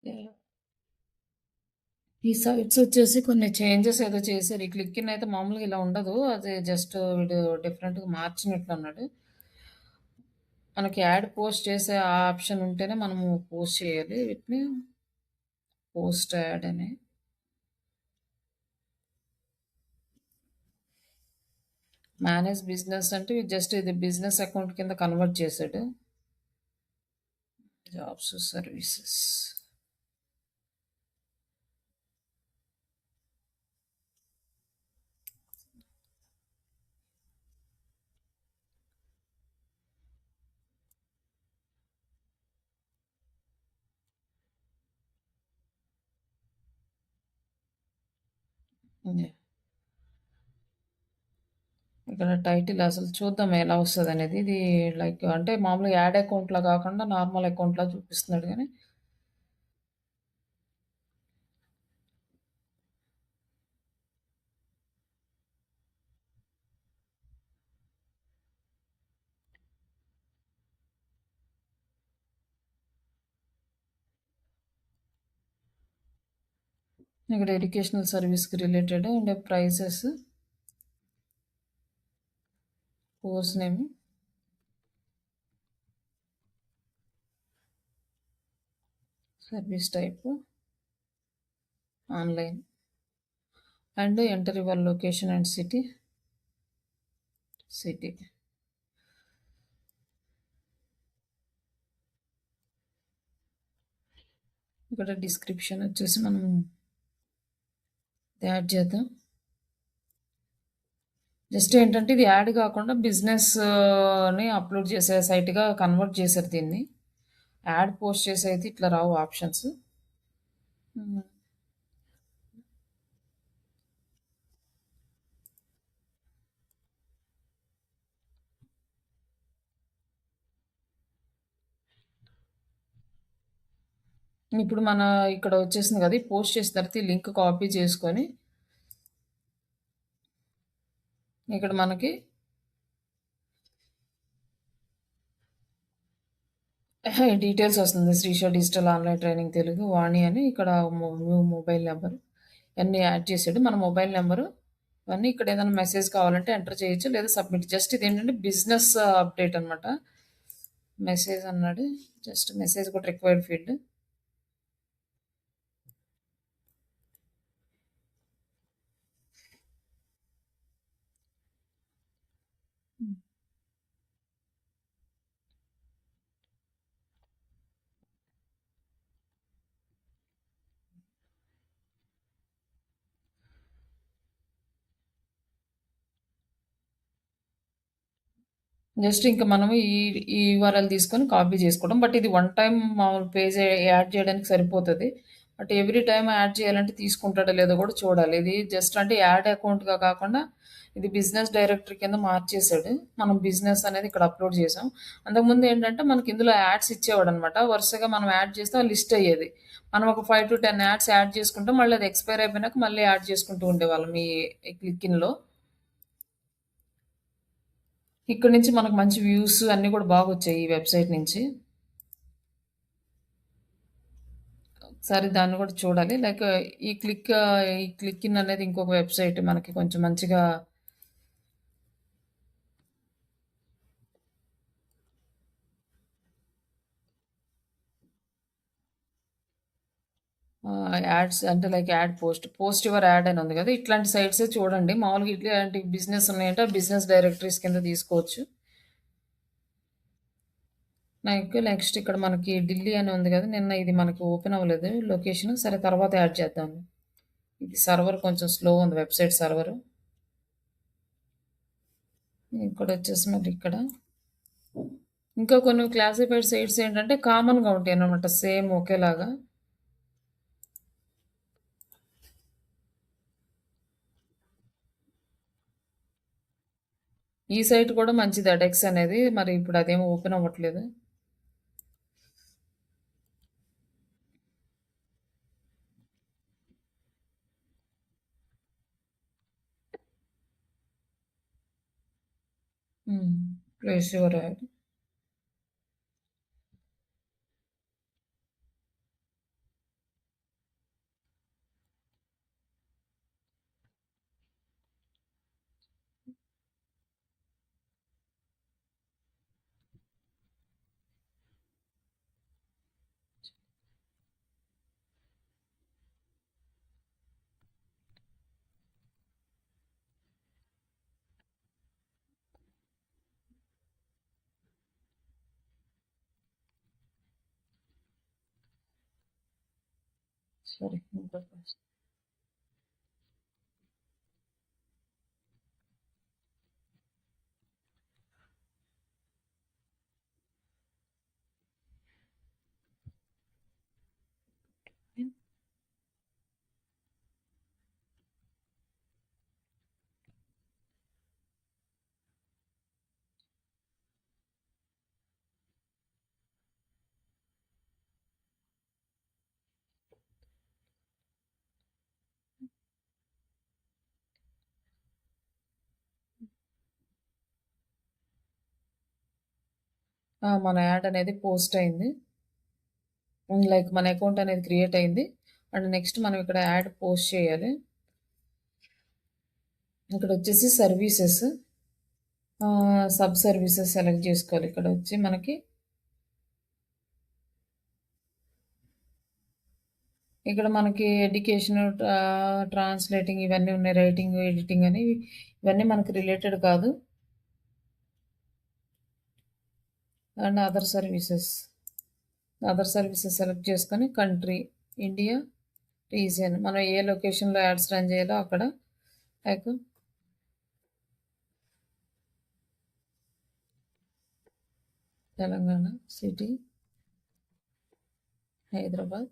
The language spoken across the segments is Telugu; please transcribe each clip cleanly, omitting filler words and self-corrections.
యాహ్! ఈ సైట్స్ వచ్చేసి కొన్ని చేంజెస్ ఏదో చేశారు. ఈ క్లిక్ ఇన్ అయితే మామూలుగా ఇలా ఉండదు. అది జస్ట్ వీడు డిఫరెంట్‌గా మార్చినట్లున్నాడు. మనకి యాడ్ పోస్ట్ చేసే ఆప్షన్ ఉంటేనే మనము పోస్ట్ చేయాలి వీటిని. పోస్ట్ యాడ్ అని. మేనేజ్ బిజినెస్ అంటే జస్ట్ ఇది బిజినెస్ అకౌంట్ కింద కన్వర్ట్ చేసాడు. Jobs, services. యాహ్! ఇక్కడ టైటిల్ అసలు చూద్దాం ఎలా వస్తదనేది. ఇది లైక్ అంటే మామూలుగా యాడ్ అకౌంట్‌లా కాకుండా నార్మల్ అకౌంట్‌లా చూపిస్తున్నాడు గానీ, ఇక్కడ ఎడ్యుకేషనల్ సర్వీస్‌కి related and prices, course name, service type, online and enter your location and city. City. ఇక్కడ డిస్క్రిప్షన్ వచ్చేసి మనం యాడ్ చేద్దాం. జస్ట్ ఏంటంటే ఇది యాడ్ కాకుండా బిజినెస్‌ని అప్‌లోడ్ చేసే సైట్‌గా కన్వర్ట్ చేశారు దీన్ని. యాడ్ పోస్ట్ చేసైతే ఇట్లా రావు ఆప్షన్స్. హ్మ్. ఇప్పుడు మన ఇక్కడ వచ్చేసింది కదా! ఈ పోస్ట్ చేసిన తర్వాత ఈ లింక్ కాపీ చేసుకొని, ఇక్కడ మనకి డీటెయిల్స్ వస్తుంది. Srisha digital online training Telugu Vani అని ఇక్కడ న్యూ మొబైల్ నంబర్ ఇయన్నీ యాడ్ చేసాడు. మన మొబైల్ నంబరు ఇవన్నీ ఇక్కడ ఏదైనా మెసేజ్ కావాలంటే ఎంటర్ చేయొచ్చు. లేదా సబ్మిట్. జస్ట్ ఇదేంటంటే బిజినెస్ అప్డేట్ అనమాట. మెసేజ్ అన్నాడు. జస్ట్ మెసేజ్ కూడా రిక్వైర్డ్ ఫీల్డ్. హ్మ్. జస్ట్ ఇంక మనము ఈ యూఆర్ఎల్ తీసుకొని కాపీ చేసుకోవడం. బట్ ఇది వన్ టైమ్ మామూలు పేజ్ యాడ్ చేయడానికి సరిపోతది. బట్ ఎవ్రీ టైమ్ యాడ్ చేయాలంటే తీసుకుంటాడో లేదో కూడా చూడాలి. ఇది జస్ట్ అంటే యాడ్ అకౌంట్‌గా కాకుండా ఇది బిజినెస్ డైరెక్టరీ కింద మార్చేసాడు. మనం బిజినెస్ అనేది ఇక్కడ అప్‌లోడ్ చేసాం. అంతకుముందు ఏంటంటే మనకి ఇందులో యాడ్స్ ఇచ్చేవాడనమాట. వరుసగా మనం యాడ్ చేస్తే ఆ లిస్ట్ అయ్యేది. మనం ఒక 5-10 యాడ్స్ యాడ్ చేసుకుంటే మళ్ళీ అది ఎక్స్‌పైర్ అయిపోయినాక మళ్ళీ యాడ్ చేసుకుంటూ ఉండేవాళ్ళం ఈ క్లిక్-ఇన్‌లో. ఇక్కడి నుంచి మనకు మంచి వ్యూస్ అన్నీ కూడా బాగొచ్చాయి ఈ వెబ్‌సైట్ నుంచి. ఒకసారి దాన్ని కూడా చూడాలి. లైక్ ఈ క్లిక్ ఇన్ అనేది ఇంకొక వెబ్‌సైట్ మనకి కొంచెం మంచిగా యాడ్స్ అంటే like add post your add అని ఉంది కదా! ఇట్లాంటి సైట్సే చూడండి. మామూలుగా ఇట్లాంటి బిజినెస్ ఉన్నాయంటే బిజినెస్ డైరెక్టరీస్ కింద తీసుకోవచ్చు. లైక్ నెక్స్ట్ ఇక్కడ మనకి ఢిల్లీ అని ఉంది కదా! నిన్న ఇది మనకి ఓపెన్ అవ్వలేదు లొకేషన్. సరే తర్వాత యాడ్ చేద్దాం. ఇది సర్వర్ కొంచెం స్లో ఉంది వెబ్‌సైట్ సర్వరు. ఇంకోటొచ్చేసి మళ్ళీ ఇక్కడ ఇంకా కొన్ని క్లాసిఫైడ్ సైట్స్ ఏంటంటే కామన్‌గా ఉంటాయన్నమాట. సేమ్ ఒకేలాగా. ఈ సైట్ కూడా మంచిదే డెక్స్ అనేది. మరి ఇప్పుడు అదేమో ఓపెన్ అవ్వట్లేదు. హ్మ్. Place your add. సారీ ఇంకొక మన యాడ్ అనేది పోస్ట్ అయింది. లైక్ మన అకౌంట్ అనేది క్రియేట్ అయింది. అండ్ నెక్స్ట్ మనం ఇక్కడ యాడ్ పోస్ట్ చేయాలి. ఇక్కడొచ్చేసి సర్వీసెస్, సబ్ సర్వీసెస్ సెలెక్ట్ చేసుకోవాలి. ఇక్కడ వచ్చి మనకి ఇక్కడ మనకి ఎడ్యుకేషన్, ట్రాన్స్లేటింగ్ ఇవన్నీ ఉన్నాయి. రైటింగ్, ఎడిటింగ్ అని ఇవన్నీ మనకి రిలేటెడ్ కాదు. అండ్ అదర్ సర్వీసెస్ సెలెక్ట్ చేసుకొని కంట్రీ, ఇండియా, రీజియన్ మనం ఏ లొకేషన్లో యాడ్స్ రన్ చేయాలో అక్కడ, like Telangana, city, Hyderabad,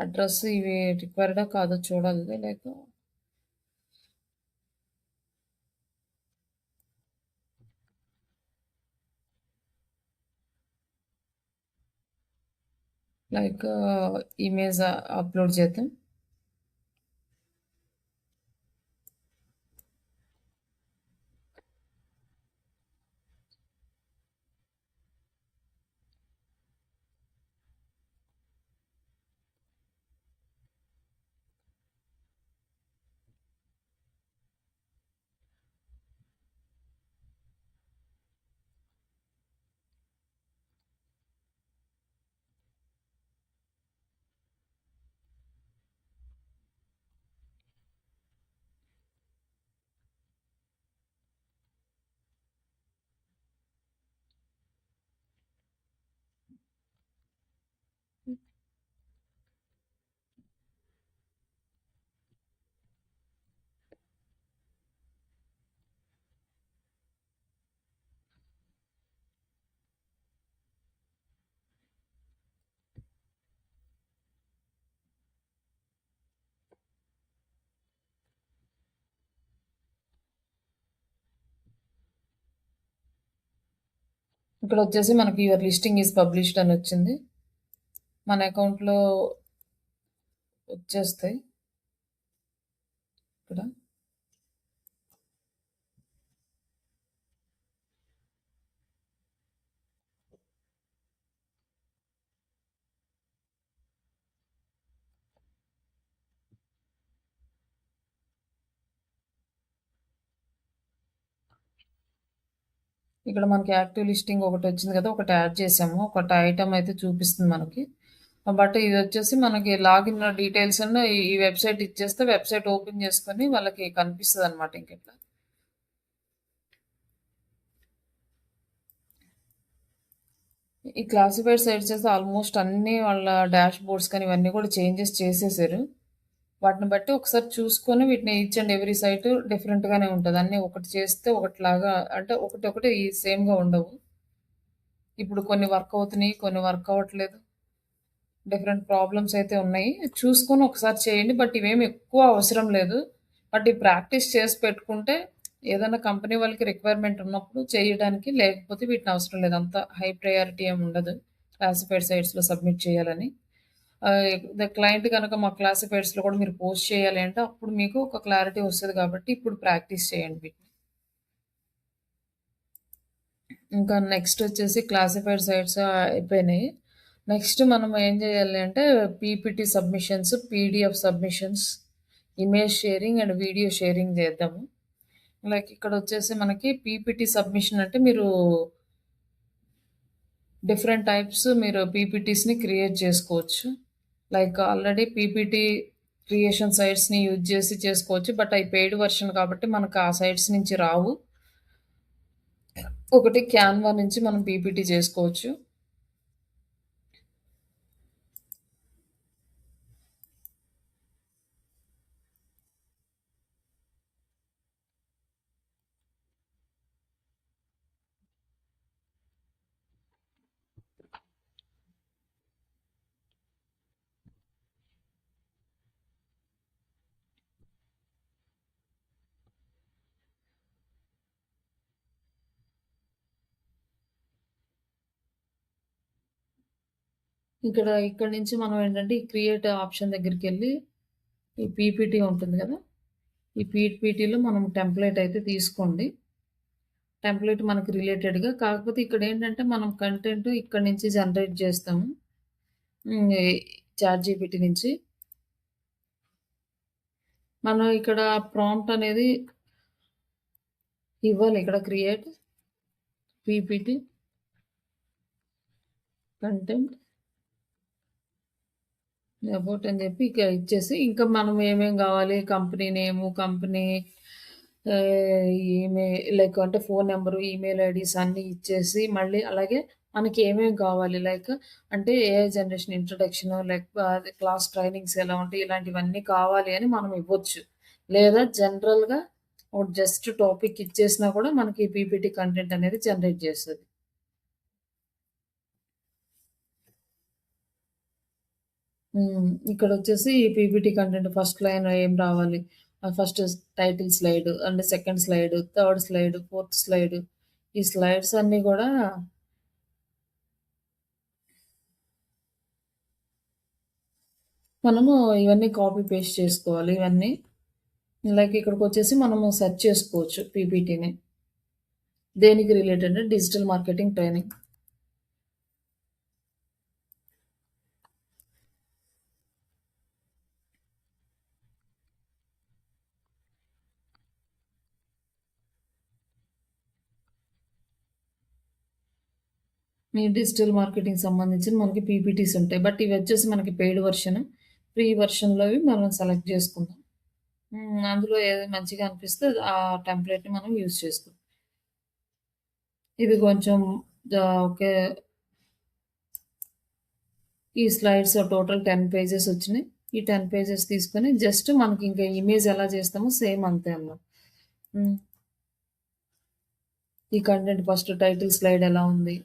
address ఇవి రిక్వైర్డా కాదో చూడాలి. లైక్ లైక్ ఇమేజ్ అప్లోడ్ చేద్దాం. ఇక్కడ వచ్చేసి మనకి యువర్ లిస్టింగ్ ఈజ్ పబ్లిష్డ్ అని వచ్చింది. మన అకౌంట్లో వచ్చేస్తాయి ఇక్కడ. ఇక్కడ మనకి యాక్టివ్ లిస్టింగ్ ఒకటి వచ్చింది కదా, ఒకటి యాడ్ చేసాము. ఒకటి ఐటమ్ అయితే చూపిస్తుంది మనకి. బట్ ఇది వచ్చేసి మనకి లాగిన్ డీటెయిల్స్ అన్న ఈ వెబ్సైట్ ఇచ్చేస్తే వెబ్సైట్ ఓపెన్ చేసుకొని వాళ్ళకి కనిపిస్తుంది అనమాట. ఇంకెట్లా ఈ క్లాసిఫైడ్ సైట్స్ చేస్తే ఆల్మోస్ట్ అన్ని వాళ్ళ డాష్ బోర్డ్స్ కానీ ఇవన్నీ కూడా చేంజెస్ చేసేసారు. వాటిని బట్టి ఒకసారి చూసుకొని వీటిని ఈచ్ అండ్ ఎవ్రీ సైట్ డిఫరెంట్గానే ఉంటుంది. అన్నీ ఒకటి చేస్తే ఒకటిలాగా అంటే ఒకటి ఈ సేమ్గా ఉండవు. ఇప్పుడు కొన్ని వర్క్ అవుతున్నాయి, కొన్ని వర్క్ అవ్వట్లేదు. డిఫరెంట్ ప్రాబ్లమ్స్ అయితే ఉన్నాయి. చూసుకొని ఒకసారి చేయండి. బట్ ఇవేమి ఎక్కువ అవసరం లేదు. బట్ ఈ ప్రాక్టీస్ చేసి పెట్టుకుంటే ఏదైనా కంపెనీ వాళ్ళకి రిక్వైర్మెంట్ ఉన్నప్పుడు చేయడానికి, లేకపోతే వీటిని అవసరం లేదు. అంత హై ప్రయారిటీ ఏమి ఉండదు క్లాసిఫైడ్ సైట్స్లో సబ్మిట్ చేయాలని. ద క్లయింట్ కనుక మా క్లాసిఫైడ్స్లో కూడా మీరు పోస్ట్ చేయాలి అంటే అప్పుడు మీకు ఒక క్లారిటీ వస్తుంది. కాబట్టి ఇప్పుడు ప్రాక్టీస్ చేయండి వీటిని. ఇంకా నెక్స్ట్ వచ్చేసి క్లాసిఫైడ్ సైట్స్ అయిపోయినాయి. నెక్స్ట్ మనం ఏం చేయాలి అంటే PPT submissions, PDF submissions, image sharing and video sharing చేద్దాము. లైక్ ఇక్కడ వచ్చేసి మనకి పీపీటీ సబ్మిషన్ అంటే మీరు డిఫరెంట్ టైప్స్ మీరు పీపీటీస్ని క్రియేట్ చేసుకోవచ్చు. లైక్ ఆల్రెడీ పీపీటీ క్రియేషన్ సైట్స్ని యూజ్ చేసి చేసుకోవచ్చు. బట్ అవి పెయిడ్ వర్షన్ కాబట్టి మనకు ఆ సైట్స్ నుంచి రావు. ఒకటి క్యాన్వా నుంచి మనం పీపీటీ చేసుకోవచ్చు. ఇక్కడి నుంచి మనం ఏంటంటే ఈ క్రియేట్ ఆప్షన్ దగ్గరికెళ్ళి ఈ పీపీటీ ఉంటుంది గదా! ఈ పీపీటీలో మనం టెంప్లేట్ అయితే తీసుకోండి. టెంప్లేట్ మనకి రిలేటెడ్‌గా కాకపోతే ఇక్కడేంటంటే మనం కంటెంట్ ఇక్కడి నుంచి జనరేట్ జేస్తాము. ఈ చాట్‌జీపీటీ నుంచి. మనం ఇక్కడ ప్రాంప్ట్ అనేది ఇవ్వాలి. ఇక్కడ క్రియేట్ పీపీటీ కంటెంట్ అబౌట్ అని జెప్పి ఇక ఇచ్చేసి ఇంకా మనం ఏమేం గావాలి కంపెనీ నేము, కంపెనీ లైక్ అంటే ఫోను నంబరు, ఈమెయిల్ ఐడీస్ అన్నీ ఇచ్చేసి మళ్ళీ అలాగే మనకి ఏమేమి కావాలి లైక్ అంటే ఏఐ జనరేషన్ ఇంట్రొడక్షను అది క్లాస్ ట్రైనింగ్స్ ఎలా ఉంటాయి ఇలాంటివన్నీ కావాలి అని మనం ఇవ్వచ్చు. లేదా జనరల్‌గా ఒక జస్ట్ టాపిక్ ఇచ్చేసినా కూడా మనకి పీపీటీ కంటెంట్ అనేది జనరేట్ చేస్తది. ఇక్కడొచ్చేసి పీపీటీ కంటెంట్ ఫస్ట్ లైన్ ఏం రావాలి? First title slide and second slide, third slide, fourth slide ఈ స్లైడ్స్ అన్నీ గూడా మనము ఇవన్నీ కాపీ పేస్ట్ చేసుకోవాలి ఇవన్నీ. లైక్ ఇక్కడికొచ్చేసి మనము సెర్చ్ చేసుకోవచ్చు పీపీటీని. దేనికి రిలేటెడ్ డిజిటల్ మార్కెటింగ్ ట్రైనింగ్. మీ డిజిటల్ మార్కెటింగ్ సంబంధించిన మనకి పీపీటీస్ ఉంటాయి. బట్ ఇవొచ్చేసి మనకి పెయిడ్ వెర్షన్. ఫ్రీ వెర్షన్‌లోవి మనం సెలెక్ట్ చేసుకుందాం. అందులో ఏది మంచిగా అనిపిస్తే ఆ టెంప్లేట్‌ని మనం యూజ్ చేసుకుందాం. ఇది కొంచెం ఓకే. ఈ స్లైడ్స్ టోటల్ 10 పేజెస్ వచ్చినాయి. ఈ 10 పేజెస్ తీసుకొని జస్ట్ మనకి ఇంకా ఇమేజ్ ఎలా చేస్తామో సేమ్ అంతే అన్నమాట. హ్మ్. ఈ కంటెంట్ ఫస్ట్ టైటిల్ స్లైడ్ ఎలా ఉంది?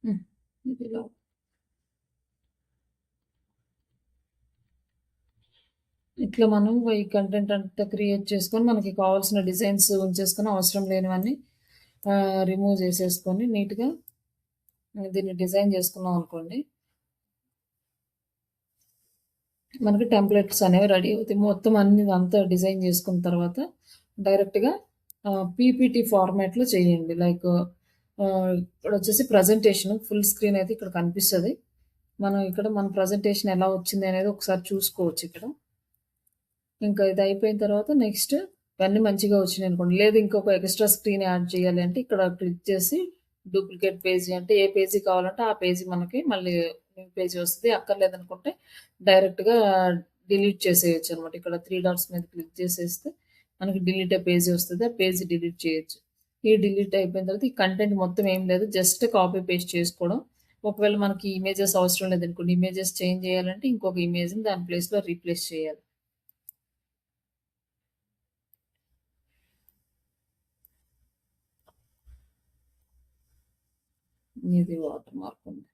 హ్మ్. ఇదిలా ఇట్లా మనం ఈ కంటెంట్ అంతా క్రియేట్ చేసుకొని మనకి కావాల్సిన డిజైన్స్ ఉంచేసుకొని అవసరం లేనివన్నీ రిమూవ్ చేసేసుకొని నీట్‌గా దీన్ని డిజైన్ చేసుకున్నాం అనుకోండి. మనకి టెంప్లెట్స్ అనేవి రెడీ అవుతాయి. మొత్తం అన్ని అంతా డిజైన్ చేసుకున్న తర్వాత డైరెక్ట్‌గా పీపీటీ ఫార్మాట్‌లో చేయండి. లైక్ ఇక్కడొచ్చేసి ప్రెజెంటేషన్ ఫుల్ స్క్రీన్ అయితే ఇక్కడ కనిపిస్తది. మనం ఇక్కడ మన ప్రెజెంటేషన్ ఎలా వచ్చింది అనేది ఒకసారి చూసుకోవచ్చు ఇక్కడ. ఇంకా ఇది అయిపోయిన తర్వాత నెక్స్ట్ ఇవన్నీ మంచిగా వచ్చినాయనుకోండి. లేదు ఇంకొక ఎక్స్‌ట్రా స్క్రీన్ యాడ్ చేయాలి అంటే ఇక్కడ క్లిక్ చేసి డూప్లికేట్ పేజీ అంటే ఏ పేజీ కావాలంటే ఆ పేజీ మనకి మళ్ళీ న్యూ పేజీ వస్తది. అక్కర్లేదనుకుంటే డైరెక్ట్‌గా డిలీట్ చేసేయొచ్చనమాట. ఇక్కడ 3 డాట్స్ మీద క్లిక్ చేసేస్తే మనకి డిలీట్ పేజీ వస్తది. ఆ పేజీ డిలీట్ చేయొచ్చు. ఈ డిలీట్ అయిపోయిన తర్వాత ఈ కంటెంట్ మొత్తం ఏం లేదు. జస్ట్ కాపీ పేస్ట్ చేసుకోవడం. ఒకవేళ మనకి ఇమేజెస్ అవసరం లేదనుకోండి. ఇమేజెస్ చేంజ్ చేయాలంటే ఇంకొక ఇమేజ్‌ని దాని ప్లేస్‌లో రీప్లేస్ చేయాలి. ఇది వాటర్ మార్క్ ఉంది.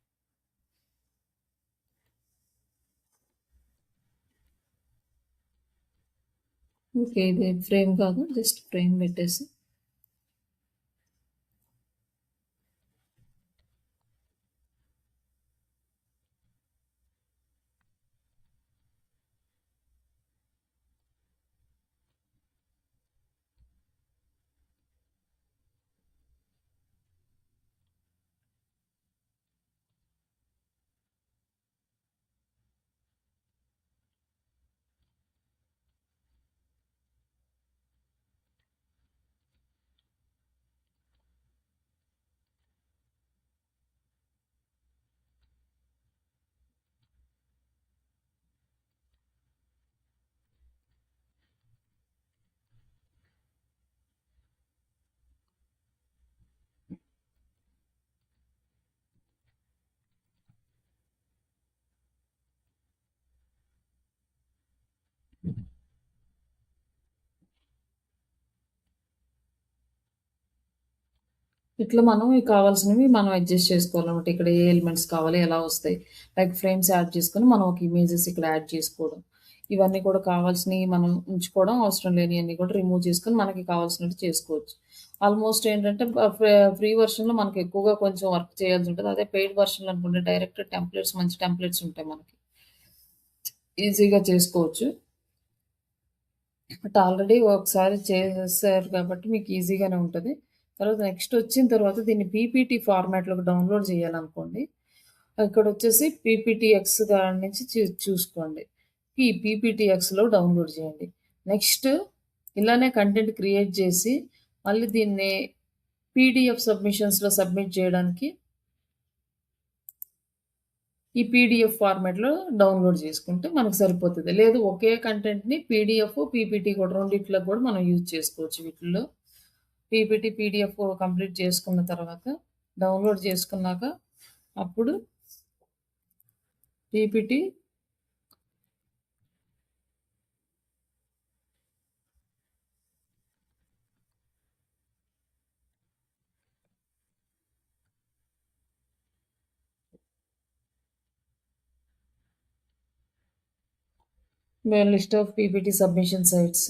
ఓకే. ఇది ఫ్రేమ్ కాదు. జస్ట్ ఫ్రేమ్ పెట్టేసి ఇట్లా మనం కావాల్సినవి మనం అడ్జస్ట్ చేసుకోవాలన్నమాట. ఇక్కడ ఏ ఎలిమెంట్స్ కావాలి, ఎలా వస్తాయి. లైక్ ఫ్రేమ్స్ యాడ్ చేసుకొని మనం ఒక ఇమేజెస్ ఇక్కడ యాడ్ చేసుకోవడం. ఇవన్నీ కూడా కావాల్సినయి మనం ఉంచుకోవడం, అవసరం లేనియన్నీ కూడా రిమూవ్ చేసుకొని మనకి కావాల్సినట్టు చేసుకోవచ్చు. ఆల్మోస్ట్ ఏంటంటే ఫ్రీ వెర్షన్‌లో మనకు ఎక్కువగా కొంచెం వర్క్ చేయాల్సుంటది. అదే పెయిడ్ వెర్షన్‌లో అనుకోండి డైరెక్ట్ టెంప్లేట్స్ మంచి టెంప్లేట్స్ ఉంటాయి మనకి. ఈజీగా చేసుకోవచ్చు. బట్ ఆల్రెడీ ఒకసారి చేసేసారు కాబట్టి మీకు ఈజీగానే ఉంటది. తర్వాత నెక్స్ట్ వచ్చిన తర్వాత దీన్ని పీపీటీ ఫార్మాట్‌లోకి డౌన్‌లోడ్ చేయాలనుకోండి. ఇక్కడొచ్చేసి పీపీటీఎక్స్ దాని నుంచి చూసుకోండి. ఈ పీపీటీఎక్స్‌లో డౌన్‌లోడ్ చేయండి. నెక్స్ట్ ఇలానే కంటెంట్ క్రియేట్ చేసి మళ్ళీ దీన్ని పీడీఎఫ్ సబ్మిషన్స్‌లో సబ్మిట్ చేయడానికి ఈ పీడీఎఫ్ ఫార్మాట్‌లో డౌన్‌లోడ్ చేసుకుంటే మనకు సరిపోతది. లేదు ఒకే కంటెంట్‌ని పీడీఎఫ్, పీపీటీ కూడా రెండిట్లో కూడా మనం యూజ్ చేసుకోవచ్చు వీటిల్లో. పీపీటీ, పీడీఎఫ్ కంప్లీట్ చేసుకున్న తర్వాత డౌన్‌లోడ్ చేసుకున్నాక అప్పుడు PPT list of PPT submission sites.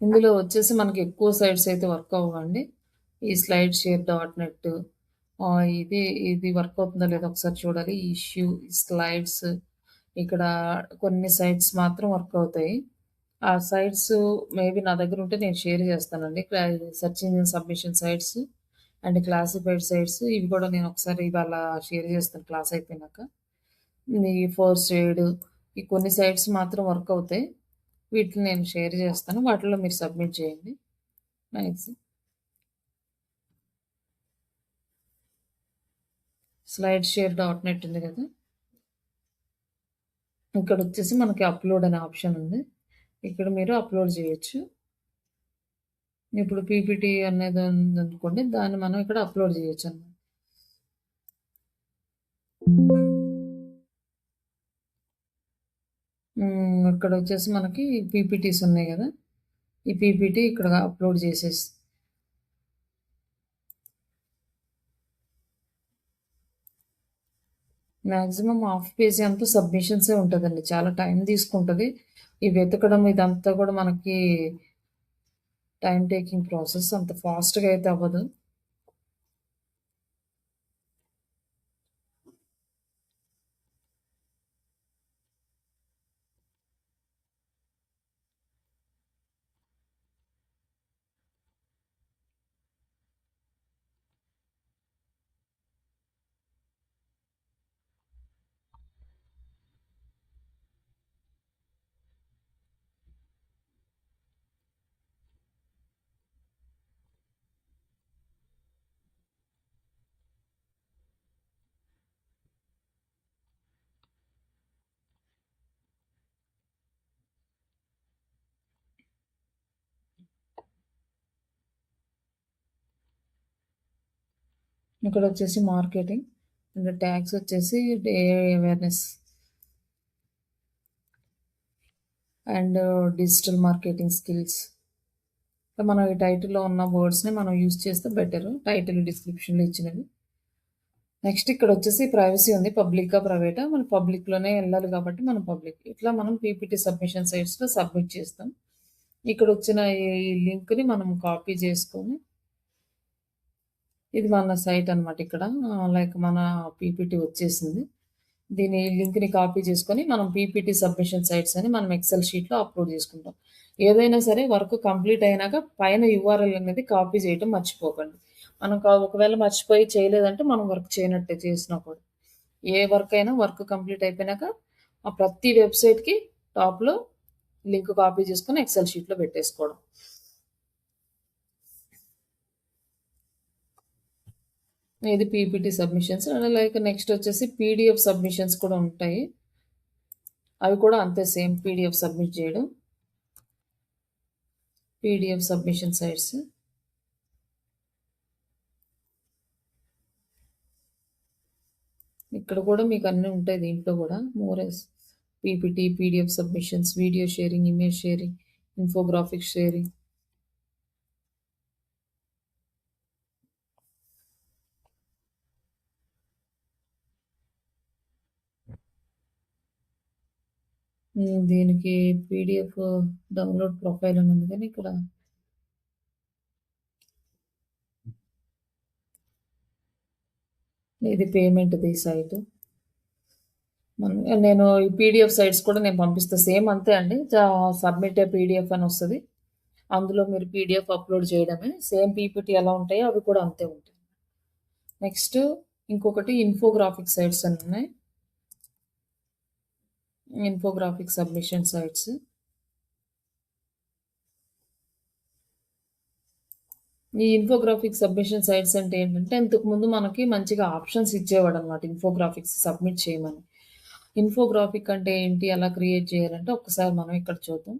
ఇందులో వచ్చేసి మనకి ఎక్కువ సైట్స్ అయితే వర్క్ అవ్వండి. ఈ స్లైడ్ షేర్ డాట్ నెట్ ఇది ఇది వర్క్ అవుతుందో లేదో ఒకసారి చూడాలి. ఇష్యూ, స్లైడ్స్ ఇక్కడ కొన్ని సైట్స్ మాత్రం వర్క్ అవుతాయి. ఆ సైట్స్ మేబీ నా దగ్గర ఉంటే నేను షేర్ చేస్తానండి. Search engine submission sites and classified sites ఇవి కూడా నేను ఒకసారి ఇవాళ షేర్ చేస్తాను క్లాస్ అయిపోయినాక. ఈ ఫోర్స్ ఎయిడ్ ఈ కొన్ని సైట్స్ మాత్రం వర్క్ అవుతాయి. వీటిని నేను షేర్ చేస్తాను. వాటిలో మీరు సబ్మిట్ చేయండి. Nice. Slide share dot net ఉంది కదా! ఇక్కడొచ్చేసి మనకి అప్‌లోడ్ అనే ఆప్షన్ ఉంది. ఇక్కడ మీరు అప్‌లోడ్ చేయొచ్చు. ఇప్పుడు పీపీటీ అనేది ఉందనుకోండి. దాన్ని మనం ఇక్కడ అప్‌లోడ్ చేయొచ్చన్నమాట. ఇక్కడొచ్చేసి మనకి పీపీటీస్ ఉన్నాయి గదా! ఈ పీపీటీ ఇక్కడ అప్‌లోడ్ చేసేసి మాక్సిమం హాఫ్ పేజీ అంతా సబ్మిషన్సే ఉంటదండి. చాలా టైం తీసుకుంటది. ఈ వెతకడం ఇదంతా కూడా మనకి టైమ్ టేకింగ్ ప్రాసెస్. అంత ఫాస్ట్‌గా అయితే అవ్వదు. ఇక్కడొచ్చేసి మార్కెటింగ్ అండ్ ట్యాగ్స్ వచ్చేసి awareness and digital marketing skills. మనం ఈ టైటిల్‌లో ఉన్న వర్డ్స్‌ని మనం యూజ్ చేస్తే బెటరు. టైటిల్, డిస్క్రిప్షన్‌లో ఇచ్చినవి. నెక్స్ట్ ఇక్కడొచ్చేసి ప్రైవసీ ఉంది. పబ్లికా, ప్రైవేటా? మనం పబ్లిక్‌లోనే ఎళ్ళాలి కాబట్టి మనం పబ్లిక్. ఇట్లా మనం పీపీటీ సబ్మిషన్ సైట్స్‌లో సబ్మిట్ చేస్తాం. ఇక్కడొచ్చిన ఈ లింక్‌ని మనం కాపీ చేసుకొని ఇది మన సైట్ అనమాట ఇక్కడ. లైక్ మన పీపీటీ వచ్చేసింది. దీని లింక్‌ని కాపీ చేసుకొని మనం పీపీటీ సబ్మిషన్ సైట్స్ అని మనం ఎక్సెల్ షీట్‌లో అప్‌లోడ్ చేసుకుంటాం. ఏదైనా సరే వర్క్ కంప్లీట్ అయినాక పైన యూఆర్ఎల్ అనేది కాపీ చేయటం మర్చిపోకండి. మనం ఒకవేళ మర్చిపోయి చేయలేదంటే మనం వర్క్ చేయనట్టే చేసినా కూడా. ఏ వర్క్ అయినా వర్క్ కంప్లీట్ అయిపోయినాక ఆ ప్రతి వెబ్‌సైట్‌కి టాప్‌లో లింక్ కాపీ చేసుకొని ఎక్సెల్ షీట్‌లో పెట్టేసుకోవడం. ఇది పీపీటీ సబ్మిషన్స్. లైక్ నెక్స్ట్ వచ్చేసి పీడీఎఫ్ సబ్మిషన్స్ కూడా ఉంటాయి. అవి కూడా అంతే సేమ్ పీడీఎఫ్ సబ్మిట్ చేయడం. PDF submission sites. ఇక్కడ కూడా మీకు అన్నీ ఉంటాయి దీంట్లో కూడా. PPT, PDF submissions, video sharing, image sharing, infographic sharing. దీనికి పీడిఎఫ్ డౌన్లోడ్ ప్రొఫైల్ అని ఉంది కానీ ఇక్కడ ఇది పేమెంట్ది సైట్. నేను ఈ పీడిఎఫ్ సైట్స్ కూడా నేను పంపిస్తాను, సేమ్ అంతే అండి. సబ్మిట్ ఏ పీడిఎఫ్ అని వస్తుంది, అందులో మీరు పీడిఎఫ్ అప్లోడ్ చేయడమే. సేమ్ పీపీటీ ఎలా ఉంటాయో అవి కూడా అంతే ఉంటాయి. నెక్స్ట్ ఇంకొకటి ఇన్ఫోగ్రాఫిక్ సైట్స్ అని ఉన్నాయి. Infographic submission sites. ఈ ఇన్ఫోగ్రాఫిక్ సబ్మిషన్ సైట్స్ అంటే ఏంటంటే, ఇంతకుముందు మనకి మంచిగా ఆప్షన్స్ ఇచ్చేవాడు అనమాట ఇన్ఫోగ్రాఫిక్స్ సబ్మిట్ చేయమని. ఇన్ఫోగ్రాఫిక్ అంటే ఏంటి, ఎలా క్రియేట్ చేయాలంటే ఒక్కసారి మనం ఇక్కడ చూద్దాం.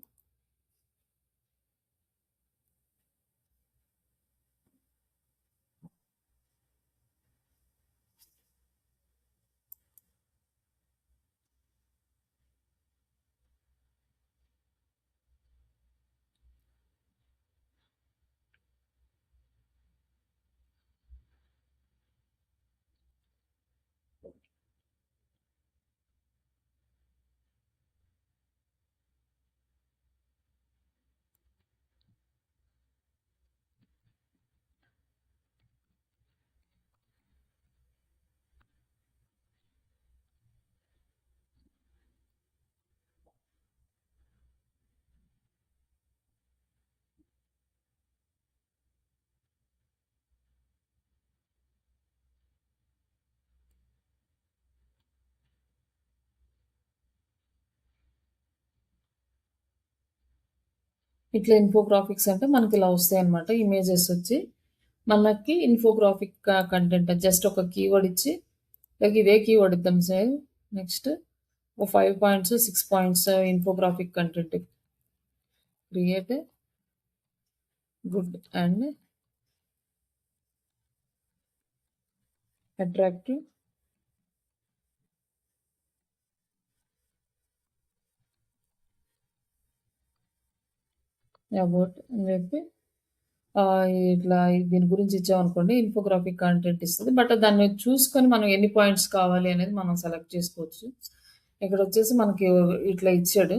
ఇట్లా ఇన్ఫోగ్రాఫిక్స్ అంటే మనకి ఇలా వస్తాయి అనమాట. ఇమేజెస్ వచ్చి మనకి ఇన్ఫోగ్రాఫిక్ కంటెంట్ జస్ట్ ఒక కీవర్డ్ ఇచ్చి, లైక్ ఇదే కీవర్డ్ ఇద్దాం సార్. నెక్స్ట్ ఒక 5 points 6 points infographic content create good and attractive about అని చెప్పి ఇట్లా దీని గురించి ఇచ్చామనుకోండి, ఇన్ఫోగ్రాఫిక్ కంటెంట్ ఇస్తుంది. బట్ దాన్ని చూసుకొని మనం ఎన్ని పాయింట్స్ కావాలి అనేది మనం సెలెక్ట్ చేసుకోవచ్చు. ఇక్కడ వచ్చేసి మనకి ఇట్లా ఇచ్చాడు.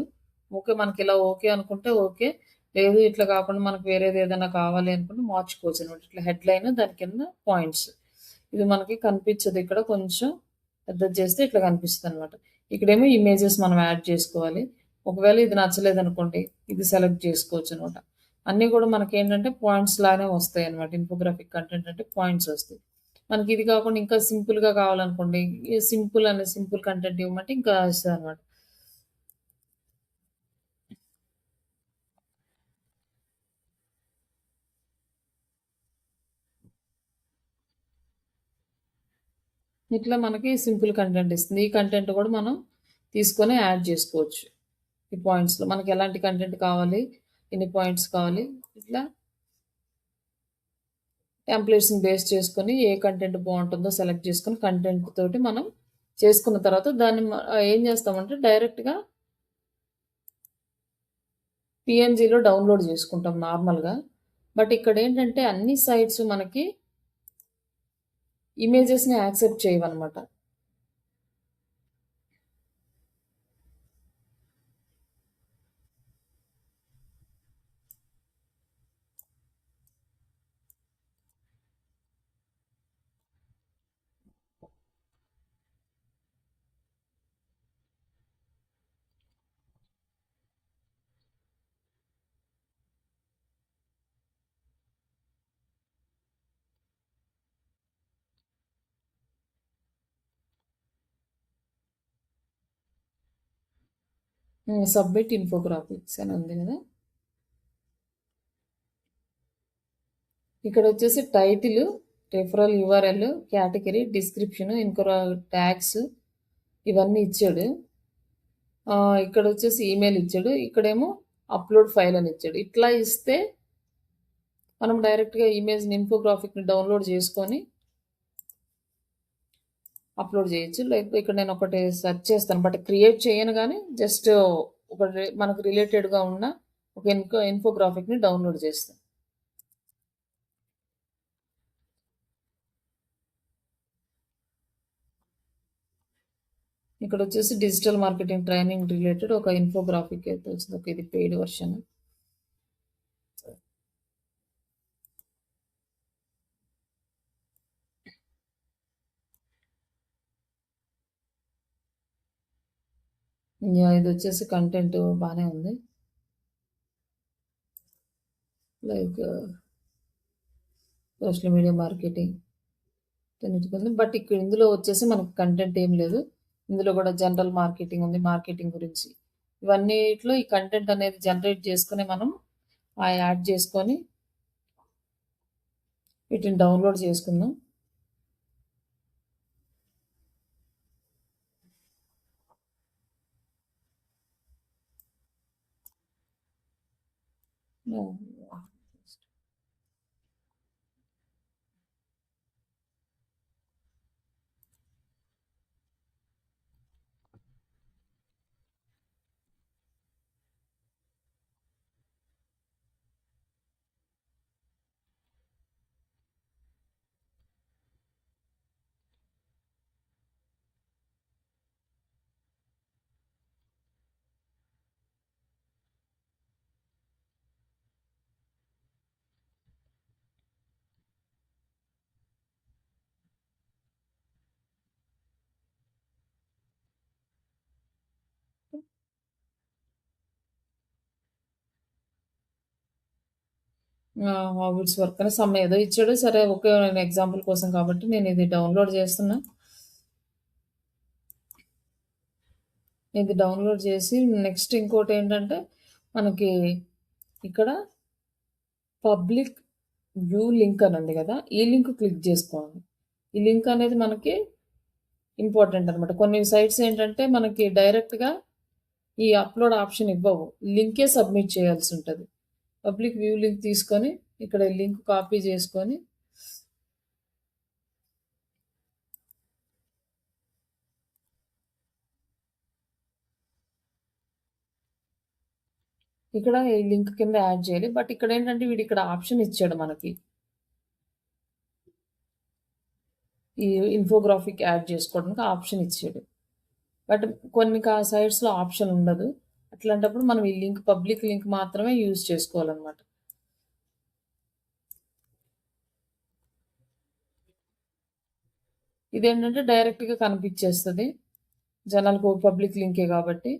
ఓకే, మనకి ఇలా ఓకే అనుకుంటే ఓకే, లేదు ఇట్లా కాకుండా మనకు వేరేది ఏదైనా కావాలి అనుకుంటే మార్చుకోవచ్చు అనమాట. ఇట్లా హెడ్లైన్, దాని కింద పాయింట్స్. ఇది మనకి కనిపించదు, ఇక్కడ కొంచెం పెద్దది చేస్తే ఇట్లా కనిపిస్తుంది అనమాట. ఇక్కడేమో ఇమేజెస్ మనం యాడ్ చేసుకోవాలి. ఒకవేళ ఇది నచ్చలేదు అనుకోండి, ఇది సెలెక్ట్ చేసుకోవచ్చు అనమాట. అన్నీ కూడా మనకి ఏంటంటే పాయింట్స్ లానే వస్తాయి అనమాట. ఇన్ఫోగ్రాఫిక్ కంటెంట్ అంటే పాయింట్స్ వస్తాయి. మనకి ఇది కాకుండా ఇంకా సింపుల్గా కావాలనుకోండి, సింపుల్ కంటెంట్ ఇవ్వమంటే ఇంకా ఇస్తుంది అనమాట. ఇట్లా మనకి సింపుల్ కంటెంట్ ఇస్తుంది. ఈ కంటెంట్ కూడా మనం తీసుకొని యాడ్ చేసుకోవచ్చు. ఈ పాయింట్స్లో మనకి ఎలాంటి కంటెంట్ కావాలి, ఎన్ని పాయింట్స్ కావాలి, ఇట్లా టెంప్లెట్స్ని బేస్ చేసుకొని ఏ కంటెంట్ బాగుంటుందో సెలెక్ట్ చేసుకొని కంటెంట్ తోటి మనం చేసుకున్న తర్వాత దాన్ని ఏం చేస్తామంటే డైరెక్ట్గా పిఎన్జిలో డౌన్లోడ్ చేసుకుంటాం నార్మల్గా. బట్ ఇక్కడ ఏంటంటే అన్ని సైట్స్ మనకి ఇమేజెస్ని యాక్సెప్ట్ చేయవన్నమాట. సబ్మిట్ ఇన్ఫోగ్రాఫిక్స్ అని ఉంది కదా. ఇక్కడ వచ్చేసి title, referral URL, category, description, ఇంకా ట్యాగ్స్ ఇవన్నీ ఇచ్చాడు. ఇక్కడ వచ్చేసి ఈమెయిల్ ఇచ్చాడు. ఇక్కడేమో అప్లోడ్ ఫైల్ అని ఇచ్చాడు. ఇట్లా ఇస్తే మనం డైరెక్ట్గా ఇమేజ్ని ఇన్ఫోగ్రాఫిక్ని డౌన్లోడ్ చేసుకొని అప్లోడ్ చేయొచ్చు. లేకపోతే ఇక్కడ నేను ఒకటి సెర్చ్ చేస్తాను. బట్ క్రియేట్ చేయను గానీ జస్ట్ ఒక మనకు రిలేటెడ్‌గా ఉన్న ఒక ఇన్ఫోగ్రాఫిక్‌ని డౌన్‌లోడ్ చేస్తా. ఇక్కడొచ్చేసి డిజిటల్ మార్కెటింగ్ ట్రైనింగ్ రిలేటెడ్ ఒక ఇన్ఫోగ్రాఫిక్ అయితే వచ్చింది. ఓకే. ఇది పెయిడ్ వర్షన్. యాహ్! ఇదొచ్చేసి కంటెంట్ బానే ఉంది. లైక్ సోషల్ మీడియా మార్కెటింగ్ వీటన్నిటికి బట్ ఇక్కడ ఇందులో వచ్చేసి మనకు కంటెంట్ ఏం లేదు. ఇందులో కూడా జనరల్ మార్కెటింగ్ ఉంది. మార్కెటింగ్ గురించి. ఇవన్నిట్లో ఈ కంటెంట్ అనేది జనరేట్ చేసుకొని మనం ఆ యాడ్ చేసుకొని వీటిని డౌన్‌లోడ్ చేసుకుందాం. యాహ్! హాబిట్స్ వర్క్ అని సమ్ ఏదో ఇచ్చాడు. సరే ఓకే. నేను ఎగ్జాంపుల్ కోసం కాబట్టి నేను ఇది డౌన్‌లోడ్ చేస్తున్నా. ఇది డౌన్‌లోడ్ చేసి నెక్స్ట్ ఇంకోటేంటంటే మనకి ఇక్కడ పబ్లిక్ వ్యూ లింక్ అని ఉంది కదా! ఈ లింక్ క్లిక్ చేసుకోవాలి. ఈ లింక్ అనేది మనకి ఇంపార్టెంట్ అనమాట. కొన్ని సైట్స్ ఏంటంటే మనకి డైరెక్ట్‌గా ఈ అప్‌లోడ్ ఆప్షన్ ఇవ్వవు. లింకే సబ్మిట్ చేయాల్సుంటది. పబ్లిక్ వ్యూ లింక్ తీసుకొని ఇక్కడ ఈ లింక్ కాపీ చేసుకొని ఇక్కడ ఈ లింక్ కింద యాడ్ చేయాలి. బట్ ఇక్కడేంటంటే వీడిక్కడ ఆప్షన్ ఇచ్చాడు మనకి. ఈ ఇన్ఫోగ్రాఫిక్ యాడ్ చేసుకోవడానికి ఆప్షన్ ఇచ్చాడు. బట్ కొన్ని సైట్స్‌లో ఆప్షన్ ఉండదు. అట్లాంటప్పుడు మనం ఈ లింక్ పబ్లిక్ లింక్ మాత్రమే యూజ్ చేసుకోవాలనమాట. ఇదేంటంటే డైరెక్ట్‌గా కనిపిచ్చేస్తది. జనాలకు పబ్లిక్ లింకే కాబట్టి.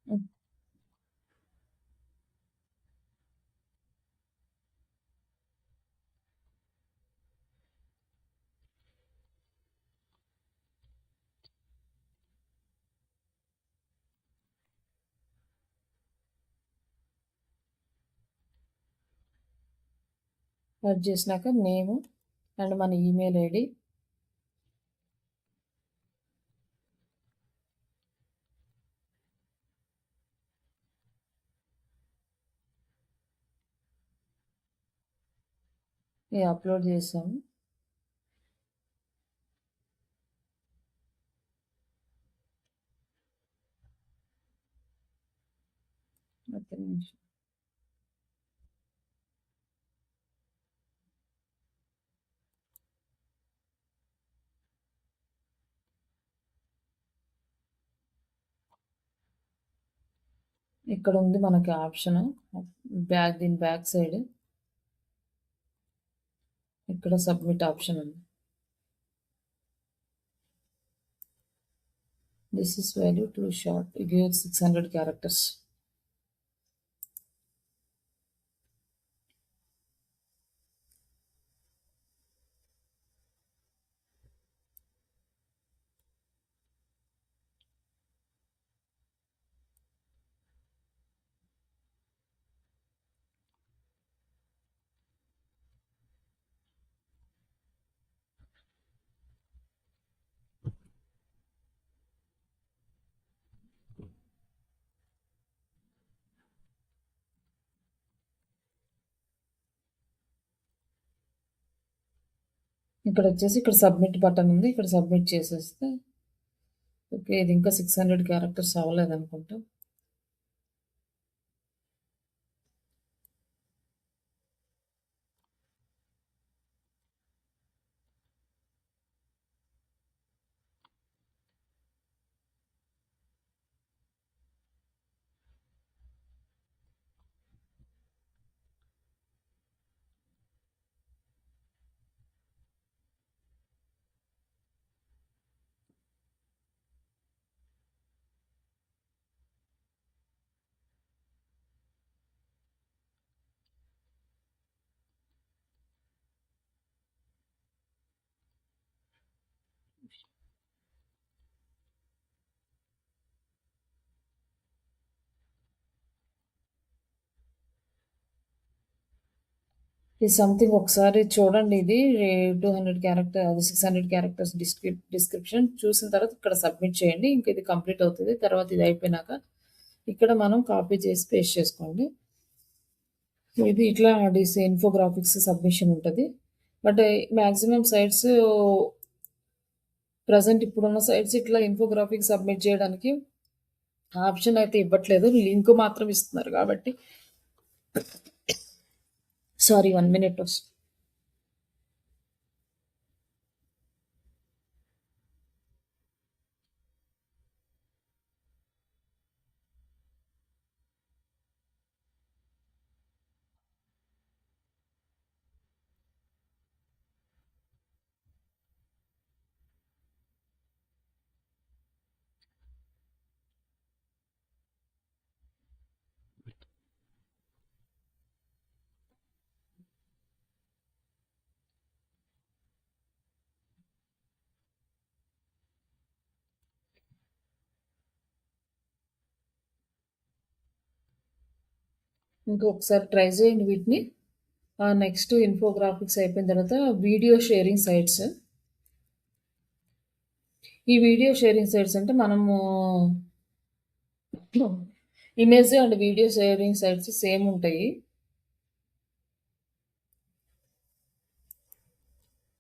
హ్మ్. యాడ్ చేసినాక నేము అండ్ మన ఈమెయిల్ ఐడీ అప్‌లోడ్ చేసాము. ఒక్క నిమిషం. ఇక్కడ ఉంది మనకి ఆప్షన్. దీని బ్యాక్ సైడ్ ఇక్కడ సబ్మిట్ ఆప్షన్ ఉంది. This is value too short. Give 600 characters. ఇక్కడొచ్చేసి ఇక్కడ సబ్మిట్ బటన్ ఉంది. ఇక్కడ సబ్మిట్ చేసేస్తే ఓకే. ఇది ఇంకా 600 క్యారెక్టర్స్ అవ్వలేదనుకుంటా. ఇది సంథింగ్ ఒకసారి చూడండి ఇది 200 క్యారెక్టర్ అది 600 క్యారెక్టర్స్ డిస్క్రిప్షన్ చూసిన తర్వాత ఇక్కడ సబ్మిట్ చేయండి. ఇంక ఇది కంప్లీట్ అవుతది. తర్వాత ఇది అయిపోయినాక ఇక్కడ మనం కాపీ చేసి పేస్ట్ చేసుకోండి. ఇది ఇట్లా ఇన్ఫోగ్రాఫిక్స్ సబ్మిషన్ ఉంటది. బట్ మాక్సిమం సైట్స్ ప్రెజెంట్ ఇప్పుడున్న సైట్స్ ఇట్లా ఇన్ఫోగ్రాఫిక్ సబ్మిట్ చేయడానికి ఆప్షన్ అయితే ఇవ్వట్లేదు. లింక్ మాత్రం ఇస్తున్నారు కాబట్టి సారీ 1 మినిట్ ఇంకొకసారి ట్రై చేయండి వీటిని. నెక్స్ట్ ఇన్ఫోగ్రాఫిక్స్ అయిపోయిన తర్వాత వీడియో షేరింగ్ సైట్స్. ఈ వీడియో షేరింగ్ సైట్స్ అంటే మనము image and video sharing sites same ఉంటాయి.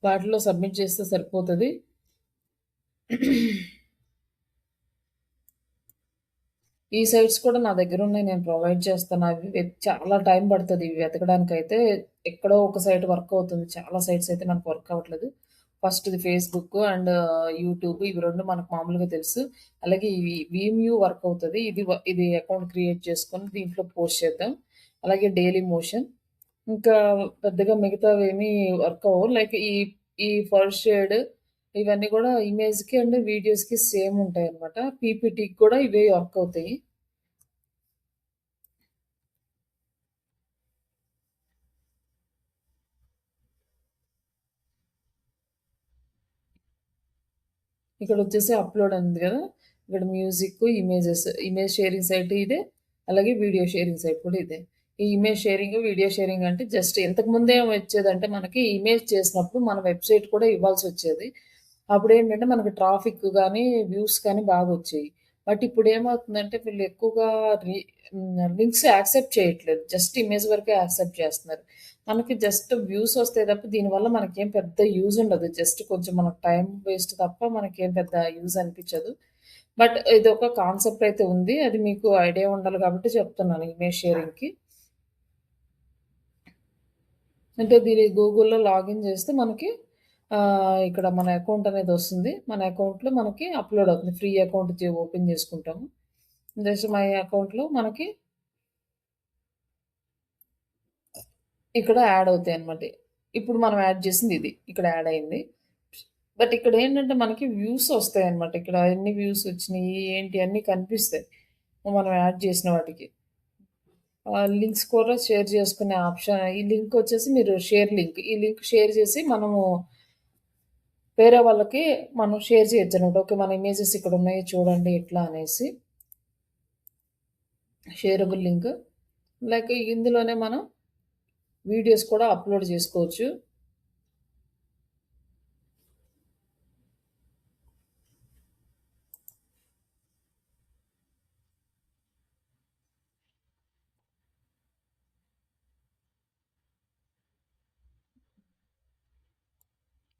వాటిలో సబ్మిట్ చేస్తే సరిపోతుంది. ఈ సైట్స్ కూడా నా దగ్గర ఉన్నాయి. నేను ప్రొవైడ్ చేస్తాను. అవి చాలా టైం పడుతుంది ఇవి వెతకడానికి అయితే. ఎక్కడో ఒక సైట్ వర్క్ అవుతుంది. చాలా సైట్స్ అయితే మనకు వర్క్ అవ్వట్లేదు. ఫస్ట్‌ది ఫేస్‌బుక్ అండ్ యూట్యూబ్ ఇవి 2 మనకు మామూలుగా తెలుసు. అలాగే ఇవి వీమ్యూ వర్క్ అవుతది. ఇది అకౌంట్ క్రియేట్ చేసుకొని దీంట్లో పోస్ట్ చేద్దాం. అలాగే డైలీ మోషన్. ఇంకా పెద్దగా మిగతావేమీ వర్క్ అవ్వవు. లైక్ ఈ ఫర్ షేడ్ ఇవన్నీ కూడా ఇమేజ్‌కి అండ్ వీడియోస్‌కి సేమ్ ఉంటాయన్నమాట. పీపీటీకి కూడా ఇవే వర్క్ అవుతాయి. ఇక్కడొచ్చేసి అప్‌లోడ్ ఉంది గదా! ఇక్కడ music, images, image sharing site ఇదే. అలాగే వీడియో షేరింగ్ సైట్ కూడా ఇదే. ఈ ఇమేజ్ షేరింగ్, వీడియో షేరింగ్ అంటే జస్ట్ ఇంతకుముందు ఏం వచ్చేదంటే మనకి ఇమేజ్ చేసినప్పుడు మన వెబ్‌సైట్ కూడా ఇవ్వాల్సొచ్చేది. అప్పుడేంటంటే మనకి ట్రాఫిక్ గానీ, వ్యూస్ కానీ బాగొచ్చేయి. బట్ ఇప్పుడేమవుతుందంటే వీళ్ళు ఎక్కువగా లింక్స్ యాక్సెప్ట్ చేయట్లేదు. జస్ట్ ఇమేజ్ వరకే యాక్సెప్ట్ చేస్తున్నారు. మనకి జస్ట్ వ్యూస్ వస్తాయి తప్ప దీనివల్ల మనకేం పెద్ద యూజ్ ఉండదు. జస్ట్ కొంచెం మనకు టైం వేస్ట్ తప్ప మనకేం పెద్ద యూజ్ అనిపిచ్చదు. బట్ ఇదొక కాన్సెప్ట్ అయితే ఉంది. అది మీకు ఐడియా ఉండాలి కాబట్టి చెప్తున్నాను ఇమేజ్ షేరింగ్‌కి. అంటే దీన్ని గూగుల్‌లో లాగిన్ చేస్తే మనకి ఇక్కడ మన అకౌంట్ అనేది వస్తుంది. మన అకౌంట్‌లో మనకి అప్‌లోడ్ అవుతుంది. ఫ్రీ అకౌంట్ ఓపెన్ చేసుకుంటాము. జస్ట్ మై అకౌంట్‌లో మనకి ఇక్కడ యాడ్ అవుతాయన్నమాట. ఇప్పుడు మనం యాడ్ చేసింది ఇది. ఇక్కడ యాడ్ అయింది. బట్ ఇక్కడేంటంటే మనకి వ్యూస్ ఒస్తాయన్నమాట. ఇక్కడ ఎన్ని వ్యూస్ ఒచ్చినియి, ఏంటి అన్నీ కనిపిస్తాయి. మనం యాడ్ చేసిన వాటికి. లింక్స్ కూడా షేర్ చేసుకునే ఆప్షన్ ఈ లింక్ వచ్చేసి మీరు షేర్ లింక్. ఈ లింక్ షేర్ చేసి మనము వేరే వాళ్ళకి మనం షేర్ చేయొచ్చనమాట. ఓకే. మన ఇమేజెస్ ఇక్కడున్నాయి చూడండి ఇట్లా అనేసి. Shareable link. లైక్ ఇందులోనే మనం వీడియోస్ కూడా అప్‌లోడ్ చేసుకోవచ్చు.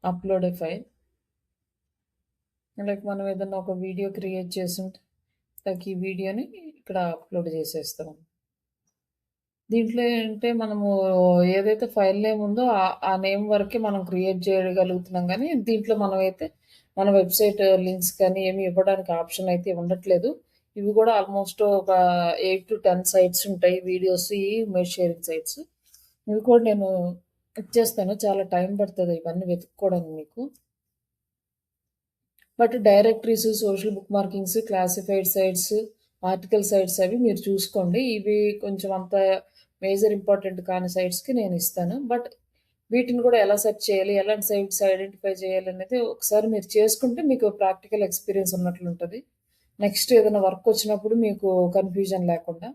అప్లోడ్ ఏ ఫైల్. లైక్ మనం ఏదన్నా ఒక వీడియో క్రియేట్ చేసుంటే లైక్ ఈ వీడియోని ఇక్కడ అప్లోడ్ చేసేస్తాం. దీంట్లో ఏంటంటే మనము ఏదైతే ఫైల్ నేమ్ ఉందో ఆ నేమ్ వరకే మనం క్రియేట్ చేయగలుగుతున్నాం గానీ, దీంట్లో మనమైతే మన వెబ్‌సైట్ లింక్స్ కానీ ఏమి ఇవ్వడానికి ఆప్షన్ అయితే ఉండట్లేదు. ఇవి గూడా ఆల్‌మోస్ట్ ఒక 8-10 సైట్స్ ఉంటాయి. Videos image sharing sites. ఇవి కూడా నేను ఇచ్చేస్తాను. చాలా టైం పడతది ఇవన్నీ వెతుక్కోవడానికి మీకు. But directories, social bookmarkings, classified sites, article sites అవి మీరు చూసుకోండి. ఇవి కొంచెం అంత మేజర్ ఇంపార్టెంట్ కాని సైట్స్‌కి నేనిస్తాను. బట్ వీటిని కూడా ఎలా సెర్చ్ చేయాలి, ఎలాంటి సైట్స్ ఐడెంటిఫై చేయాలనేది ఒకసారి మీరు చేసుకుంటే మీకు ప్రాక్టికల్ ఎక్స్‌పీరియన్స్ ఉన్నట్లుంటది. నెక్స్ట్ ఏదైనా వర్క్ వచ్చినప్పుడు మీకు కన్‌ఫ్యూజన్ లేకుండా.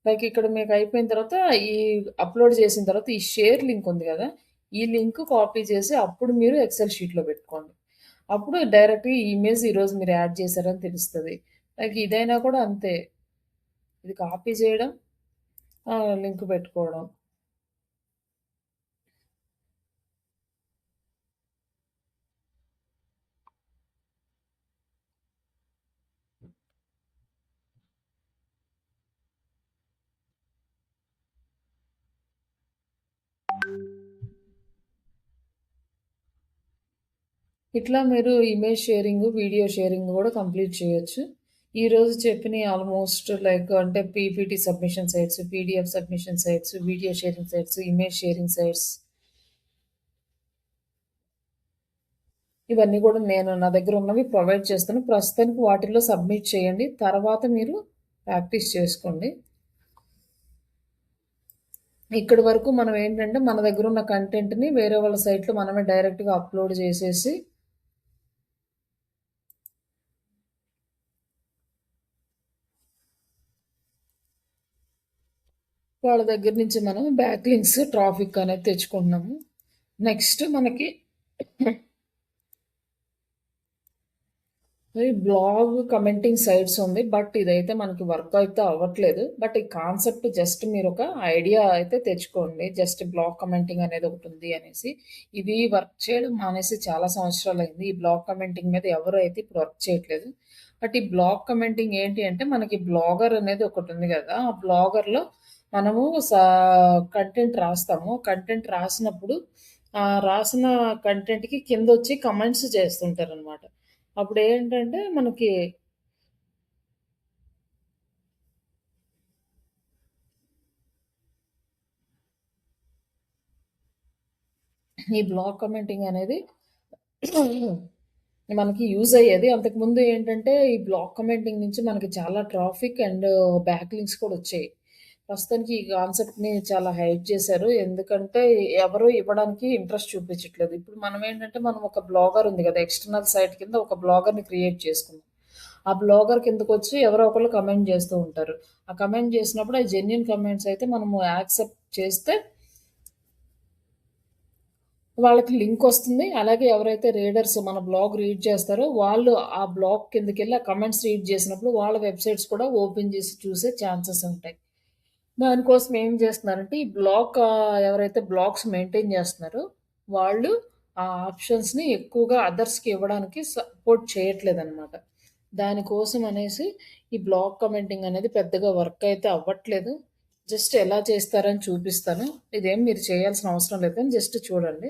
లైక్ ఇక్కడ మీకు అయిపోయిన తర్వాత ఈ అప్‌లోడ్ చేసిన తర్వాత ఈ షేర్ లింక్ ఉంది గదా! ఈ లింక్ కాపీ చేసి అప్పుడు మీరు ఎక్సెల్ షీట్‌లో పెట్టుకోండి. అప్పుడు డైరెక్ట్‌గా ఈ ఇమేజ్ ఈరోజు మీరు యాడ్ చేశారని తెలుస్తది. లైక్ ఇదైనా కూడా అంతే. ఇది కాపీ చేయడం, లింక్ పెట్టుకోవడం. ఇట్లా మీరు ఇమేజ్ షేరింగ్, వీడియో షేరింగ్ గూడా కంప్లీట్ చేయొచ్చు. ఈరోజు చెప్పినయి ఆల్‌మోస్ట్ లైక్ అంటే PPT submission sites, PDF submission sites, video sharing sites, image sharing sites ఇవన్నీ గూడా నేను నా దగ్గర ఉన్నవి ప్రొవైడ్ చేస్తాను. ప్రస్తుతానికి వాటిల్లో సబ్మిట్ చేయండి. తర్వాత మీరు ప్రాక్టీస్ చేసుకోండి. ఇక్కడి వరకు మనం ఏంటంటే మన దగ్గరున్న కంటెంట్‌ని వేరే వాళ్ళ సైట్‌లో మనమే డైరెక్ట్‌గా అప్‌లోడ్ చేసేసి వాళ్ళ దగ్గర నుంచి మనం బ్యాక్ లింక్స్, ట్రాఫిక్ అనేది తెచ్చుకుంటున్నాము. నెక్స్ట్ మనకి ఈ బ్లాగ్ కమెంటింగ్ సైట్స్ ఉంది. బట్ ఇదైతే మనకి వర్క్ అయితే అవ్వట్లేదు. బట్ ఈ కాన్సెప్ట్ జస్ట్ మీరొక ఐడియా అయితే తెచ్చుకోండి. జస్ట్ బ్లాగ్ కమెంటింగ్ అనేది ఒకటుంది అనేసి. ఇది వర్క్ చేయడం మానేసి చాలా సంవత్సరాలయింది. ఈ బ్లాగ్ కమెంటింగ్ మీద ఎవరు అయితే ఇప్పుడు వర్క్ చేయట్లేదు. బట్ ఈ బ్లాగ్ కమెంటింగ్ ఏంటి అంటే మనకి బ్లాగర్ అనేది ఒకటుంది గదా! ఆ బ్లాగర్‌లో మనము కంటెంట్ రాస్తాము. కంటెంట్ రాసినప్పుడు రాసిన కంటెంట్‌కి కిందొచ్చి కమెంట్స్ చేస్తుంటారనమాట. అప్పుడేంటంటే మనకి ఈ బ్లాగ్ కామెంటింగ్ అనేది మనకి యూజ్ అయ్యేది. అంతకుముందు ఏంటంటే ఈ బ్లాగ్ కామెంటింగ్ నుంచి మనకి చాలా ట్రాఫిక్ అండ్ బ్యాక్ లింక్స్ కూడా వచ్చాయి. ప్రస్తుతానికి ఈ కాన్సెప్ట్‌ని చాలా హైప్ చేశారు. ఎందుకంటే ఎవరు ఇవ్వడానికి ఇంట్రెస్ట్ చూపించట్లేదు. ఇప్పుడు మనం ఏంటంటే మనం ఒక బ్లాగర్ ఉంది కదా! ఎక్స్టర్నల్ సైట్ కింద ఒక బ్లాగర్‌ని క్రియేట్ చేసుకున్నాం. ఆ బ్లాగర్ కిందకొచ్చి ఎవరో ఒకళ్ళు కమెంట్ చేస్తూ ఉంటారు. ఆ కమెంట్ చేసినప్పుడు ఆ జెన్యూన్ కమెంట్స్ అయితే మనము యాక్సెప్ట్ చేస్తే వాళ్ళకి లింకొస్తుంది. అలాగే ఎవరైతే రీడర్స్ మన బ్లాగ్ రీడ్ చేస్తారో, వాళ్ళు ఆ బ్లాగ్ కిందకెళ్ళి ఆ కమెంట్స్ రీడ్ చేసినప్పుడు వాళ్ళ వెబ్‌సైట్స్ కూడా ఓపెన్ చేసి చూసే ఛాన్సెస్ ఉంటాయి. దానికోసం ఏం చేస్తున్నారంటే, ఈ బ్లాగ్ ఎవరైతే బ్లాగ్స్ మెయింటైన్ చేస్తున్నారో, వాళ్ళు ఆ ఆప్షన్స్‌ని ఎక్కువగా అదర్స్‌కి ఇవ్వడానికి సపోర్ట్ చేయట్లేదనమాట. దానికోసం అనేసి ఈ బ్లాగ్ కమెంటింగ్ అనేది పెద్దగా వర్క్ అయితే అవ్వట్లేదు. జస్ట్ ఎలా చేస్తారని చూపిస్తాను. ఇదేం మీరు చేయాల్సిన అవసరం లేదు కానీ జస్ట్ చూడండి.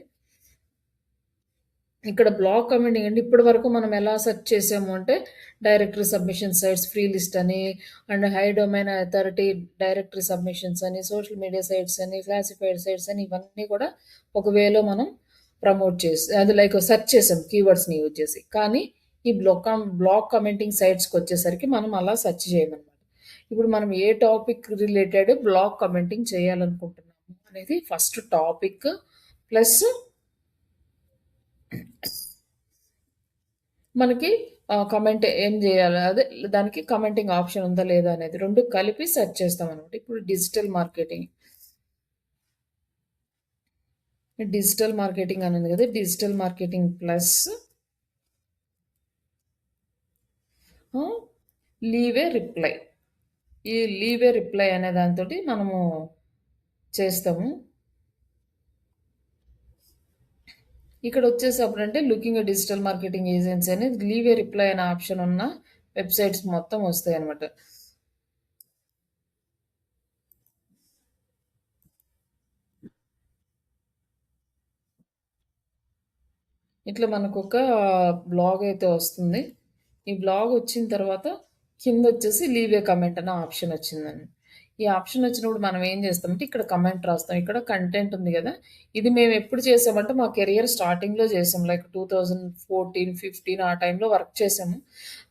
ఇక్కడ బ్లాగ్ కమెంటింగ్ అంటే ఇప్పటి వరకు మనం ఎలా సెర్చ్ చేసాము అంటే directory submission sites free list అని and high domain authority directory submissions అని సోషల్ మీడియా సైట్స్ అని క్లాసిఫైడ్ సైట్స్ అని ఇవన్నీ కూడా ఒక వేలో మనం ప్రమోట్ చేసి అది లైక్ సెర్చ్ చేసాం కీవర్డ్స్ని యూజ్ చేసి కానీ ఈ బ్లాగ్ కమెంటింగ్ సైట్స్కి వచ్చేసరికి మనం అలా సెర్చ్ చేయమన్నమాట ఇప్పుడు మనం ఏ టాపిక్ రిలేటెడ్ బ్లాగ్ కమెంటింగ్ చేయాలనుకుంటున్నాము అనేది ఫస్ట్ టాపిక్ ప్లస్ మనకి కమెంట్ ఏం జేయాలి? అదే దానికి కమెంటింగ్ ఆప్షన్ ఉందా? లేదా? అనేది 2 కలిపి సెర్చ్ చేస్తామనమాట. ఇప్పుడు డిజిటల్ మార్కెటింగ్ అని ఉంది గదా! డిజిటల్ మార్కెటింగ్ ప్లస్ ఆహ్, లీవ్ ఏ రిప్లై. ఈ లీవ్ ఏ రిప్లై అనే దానితోటి మనము చేస్తాము. ఇక్కడొచ్చేసి అప్పుడంటే లుకింగ్ ఎ డిజిటల్ మార్కెటింగ్ ఏజెన్సీ అని లీవ్ ఏ రిప్లై అనే ఆప్షన్ ఉన్న వెబ్‌సైట్స్ మొత్తం వస్తాయన్నమాట. ఇట్లా మనకొక బ్లాగ్ అయితే వస్తుంది. ఈ బ్లాగ్ వచ్చిన తర్వాత కిందొచ్చేసి లీవ్ ఏ కమెంట్ అనే ఆప్షన్ వచ్చిందండి. ఈ ఆప్షన్ వచ్చినప్పుడు మనం ఏం చేస్తామంటే ఇక్కడ కమెంట్ రాస్తాం. ఇక్కడ కంటెంట్ ఉంది గదా! ఇది మేమెప్పుడు చేసామంటే మా కెరియర్ స్టార్టింగ్‌లో చేసాం. లైక్ 2014, 15 ఆ టైంలో వర్క్ చేసాము.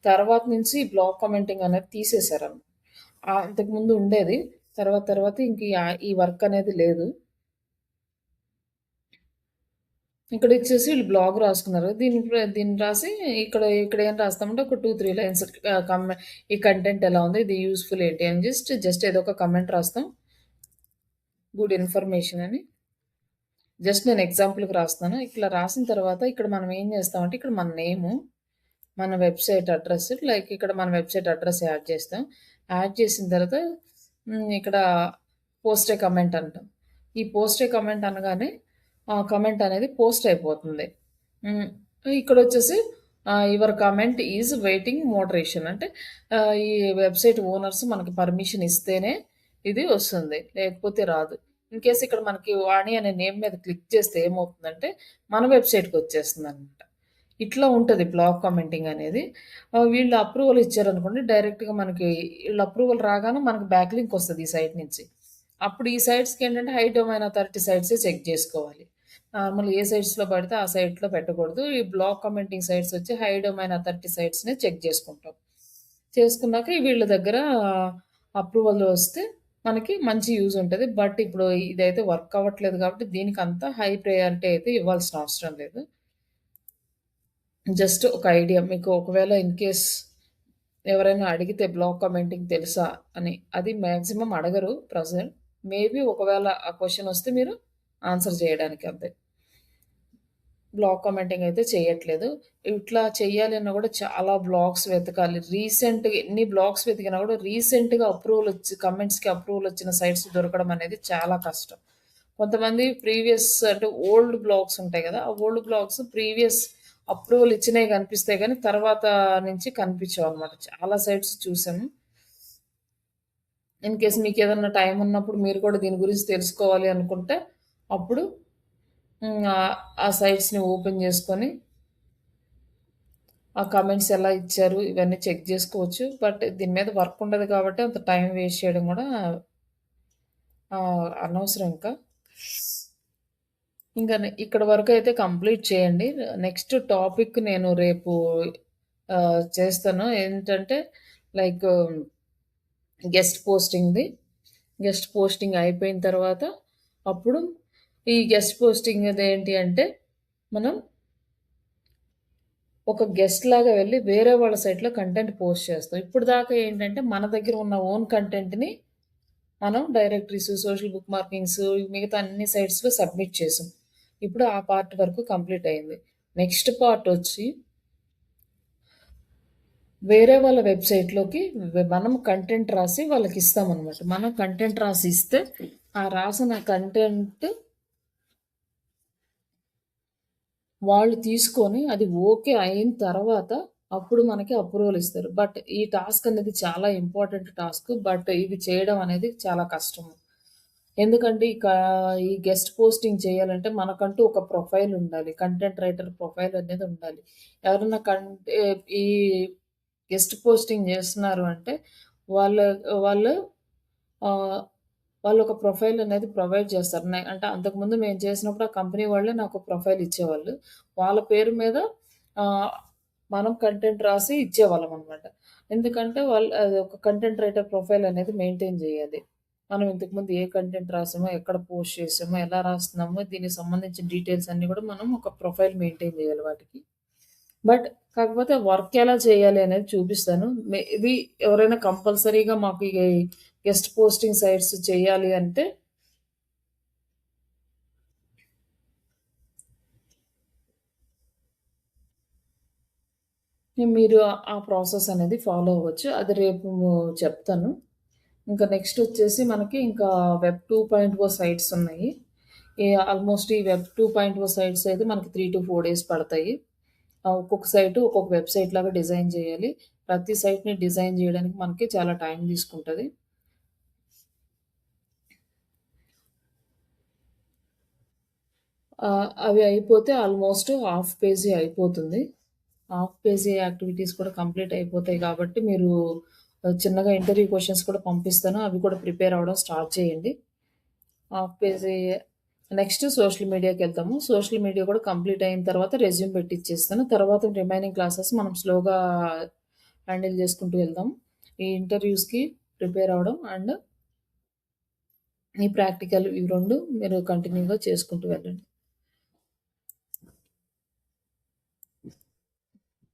తర్వాత నుంచి ఈ బ్లాగ్ కామెంటింగ్ అనేది తీసేసారన్నమాట. అంతకుముందు ఉండేది. తర్వాత తర్వాత ఇంక ఈ వర్క్ అనేది లేదు. ఇక్కడొచ్చేసి వీళ్ళు బ్లాగ్ రాసుకున్నారు. దీన్ని రాసి ఇక్కడ ఇక్కడ ఏం రాస్తామంటే ఒక 2, 3 లైన్స్ ఈ కంటెంట్ ఎలా ఉంది? ఇది యూజ్‌ఫుల్ ఏంటి? అని జస్ట్ ఏదో ఒక కమెంట్ రాస్తాం. గుడ్ ఇన్ఫర్మేషన్ అని. జస్ట్ నేను ఎగ్జాంపుల్‌కి రాస్తున్నాను. ఇట్లా రాసిన తర్వాత ఇక్కడ మనం ఏం చేస్తామంటే ఇక్కడ మన నేము, మన వెబ్‌సైట్ అడ్రెస్ లైక్ ఇక్కడ మన వెబ్‌సైట్ అడ్రెస్ యాడ్ చేస్తాం. యాడ్ చేసిన తర్వాత ఇక్కడ పోస్ట్ ఏ కమెంట్ అంటాం. ఈ పోస్ట్ ఏ కమెంట్ అనగానే ఆ కమెంట్ అనేది పోస్ట్ అయిపోతుంది. హ్మ్. ఇక్కడొచ్చేసి your comment is waiting moderation అంటే ఈ వెబ్‌సైట్ ఓనర్స్ మనకి పర్మిషన్ ఇస్తేనే ఇది వస్తుంది. లేకపోతే రాదు. ఇన్‌కేస్ ఇక్కడ మనకి వాణి అనే నేమ్ మీద క్లిక్ చేస్తే ఏమవుతుందంటే మన వెబ్‌సైట్‌కొచ్చేస్తుందనమాట. ఇట్లా ఉంటది బ్లాగ్ కామెంటింగ్ అనేది. వీళ్ళు అప్రూవల్ ఇచ్చారనుకోండి డైరెక్ట్‌గా మనకి ఈళ్ళ అప్రూవల్ రాగానే మనకు బ్యాక్ లింక్ వస్తది ఈ సైట్ నుంచి. అప్పుడు ఈ సైట్స్‌కేంటంటే హై డొమైన్ అథారిటీ సైట్సే చెక్ జేసుకోవాలి. నార్మల్‌గా ఏ సైట్స్‌లో పడితే ఆ సైట్‌లో పెట్టకూడదు. ఈ బ్లాగ్ కామెంటింగ్ సైట్స్ వచ్చి హై డొమైన్ అథారిటీ సైట్స్‌నే చెక్ జేసుకుంటాం. చేసుకున్నాక వీళ్ళ దగ్గర అప్రూవల్ వస్తే మనకి మంచి యూజ్ ఉంటది. బట్ ఇప్పుడు ఇదైతే వర్క్ అవ్వట్లేదు కాబట్టి దీనికంత హై ప్రయారిటీ అయితే ఇవ్వాల్సిన అవసరం లేదు. జస్ట్ ఒక ఐడియా మీకు ఒకవేళ ఇన్ కేస్ ఎవరైనా అడిగితే బ్లాగ్ కామెంటింగ్ తెలుసా అని, అది మాక్సిమం అడగరు ప్రెజెంట్. మేబీ ఒకవేళ ఆ క్వెషన్ వస్తే మీరు ఆన్సర్ చేయడానికి అంతే. బ్లాగ్ కామెంటింగ్ అయితే చేయట్లేదు. ఇట్లా చెయ్యాలి అన్నా కూడా చాలా బ్లాగ్స్ వెతకాలి. రీసెంట్‌గా ఎన్ని బ్లాగ్స్ వెతికినా కూడా రీసెంట్‌గా అప్రూవల్ వచ్చి కమెంట్స్‌కి అప్రూవల్ వచ్చిన సైట్స్ దొరకడం అనేది చాలా కష్టం. కొంతమంది ప్రీవియస్ అంటే ఓల్డ్ బ్లాగ్స్ ఉంటాయి గదా! ఆ ఓల్డ్ బ్లాగ్స్ ప్రీవియస్ అప్రూవల్ ఇచ్చినయి కనిపిస్తాయి గానీ, తర్వాత నుంచి కనిపించవనమాట. చాలా సైట్స్ చూసాము. ఇన్ కేస్ మీకేదన్నా టైం ఉన్నప్పుడు మీరు కూడా దీని గురించి తెలుసుకోవాలి అనుకుంటే, అప్పుడు ఆ సైట్స్‌ని ఓపెన్ చేసుకొని, ఆ కామెంట్స్ ఎలా ఇచ్చారు ఇవన్నీ చెక్ జేసుకోవచ్చు. బట్ దీని మీద వర్క్ ఉండదు కాబట్టి అంత టైం వేస్ట్ చేయడం గూడా అనవసరం ఇంకా. ఇంక ఇక్కడి వరకయితే కంప్లీట్ చేయండి. నెక్స్ట్ టాపిక్ నేను రేపు చేస్తాను. ఏంటంటే లైక్ గెస్ట్ పోస్టింగ్‌ది. గెస్ట్ పోస్టింగ్ అయిపోయిన తర్వాత అప్పుడు ఈ గెస్ట్ పోస్టింగ్ అదేంటి అంటే మనం ఒక గెస్ట్ లాగా వెళ్లి వేరే వాళ్ళ సైట్‌లో కంటెంట్ పోస్ట్ చేస్తాం. ఇప్పటిదాకా ఏంటంటే మన దగ్గర ఉన్న ఓన్ కంటెంట్‌ని మనం డైరెక్టరీస్, సోషల్ బుక్ మార్కింగ్స్ మిగతా అన్ని సైట్స్‌లో సబ్మిట్ చేసాం. ఇప్పుడు ఆ పార్ట్ వరకు కంప్లీట్ అయింది. నెక్స్ట్ పార్ట్ వచ్చి వేరే వాళ్ళ వెబ్‌సైట్‌లోకి మనం కంటెంట్ రాసి వాళ్ళకిస్తామనమాట. మనం కంటెంట్ రాసి ఇస్తే, ఆ రాసిన కంటెంట్ వాళ్ళు తీసుకొని అది ఓకే అయిన తర్వాత అప్పుడు మనకి అప్రూవల్ ఇస్తారు. బట్ ఈ టాస్క్ అనేది చాలా ఇంపార్టెంట్ టాస్క్. బట్ ఇది చేయడం అనేది చాలా కష్టము. ఎందుకంటే ఈ గెస్ట్ పోస్టింగ్ చేయాలంటే మనకంటూ ఒక ప్రొఫైల్ ఉండాలి. కంటెంట్ రైటర్ ప్రొఫైల్ అనేది ఉండాలి. ఎవరైనా ఈ గెస్ట్ పోస్టింగ్ చేస్తున్నారు అంటే వాళ్ళ వాళ్ళు ఆహ్, వాళ్ళొక ప్రొఫైల్ అనేది ప్రొవైడ్ చేస్తారు. అంటే అంతకుముందు మేము చేసినప్పుడు ఆ కంపెనీ వాళ్ళే నాకు ప్రొఫైల్ ఇచ్చేవాళ్ళు. వాళ్ళ పేరు మీద ఆహ్, మనం కంటెంట్ రాసి ఇచ్చేవాళ్ళమనమాట. ఎందుకంటే అది ఒక కంటెంట్ రైటర్ ప్రొఫైల్ అనేది మెయింటైన్ చేయాలి. మనం ఇంతకుముందు ఏ కంటెంట్ రాసామో, ఎక్కడ పోస్ట్ చేసామో, ఎలా రాస్తున్నామో దీనికి సంబంధించిన డీటెయిల్స్ అన్నీ కూడా మనం ఒక ప్రొఫైల్ మెయింటైన్ చేయాలి వాటికి. బట్ కాకపోతే వర్క్ ఎలా చేయాలి అనేది చూపిస్తాను. మేబీ ఎవరైనా కంపల్సరీగా మాకు ఈ గెస్ట్ పోస్టింగ్ సైట్స్ చేయాలి అంటే మీరు ఆ ప్రాసెస్ అనేది ఫాలో అవ్వచ్చు. అది రేపు చెప్తాను. ఇంకా నెక్స్ట్ వచ్చేసి మనకి ఇంకా వెబ్ 2.0 సైట్స్ ఉన్నాయి. ఆల్మోస్ట్ ఈ వెబ్ 2.0 సైట్స్ అయితే మనకి 3-4 డేస్ పడతాయి. ఒక్కొక్క సైటు ఒక్కొక్క వెబ్‌సైట్ లాగా డిజైన్ జేయాలి. ప్రతి సైట్‌ని డిజైన్ జేయడానికి మనకి చాలా టైం తీసుకుంటది. అవి అయిపోతే ఆల్మోస్ట్ హాఫ్ పేజీ అయిపోతుంది. హాఫ్ పేజీ యాక్టివిటీస్ కూడా కంప్లీట్ అయిపోతాయి కాబట్టి మీరు చిన్నగా ఇంటర్వ్యూ క్వెషన్స్ కూడా పంపిస్తాను. అవి కూడా ప్రిపేర్ అవ్వడం స్టార్ట్ చేయండి. హాఫ్ పేజీ నెక్స్ట్ సోషల్ మీడియాకెళ్తాము. సోషల్ మీడియా కూడా కంప్లీట్ అయిన తర్వాత రెజ్యూమ్ పెట్టిచ్చేస్తాను. తర్వాత రిమైనింగ్ క్లాసెస్ మనం స్లోగా హ్యాండిల్ చేసుకుంటూ వెళ్దాం. ఈ ఇంటర్వ్యూస్‌కి ప్రిపేర్ అవ్వడం అండ్ ఈ ప్రాక్టికల్ ఇవి 2 మీరు కంటిన్యూగా చేసుకుంటూ వెళ్ళండి.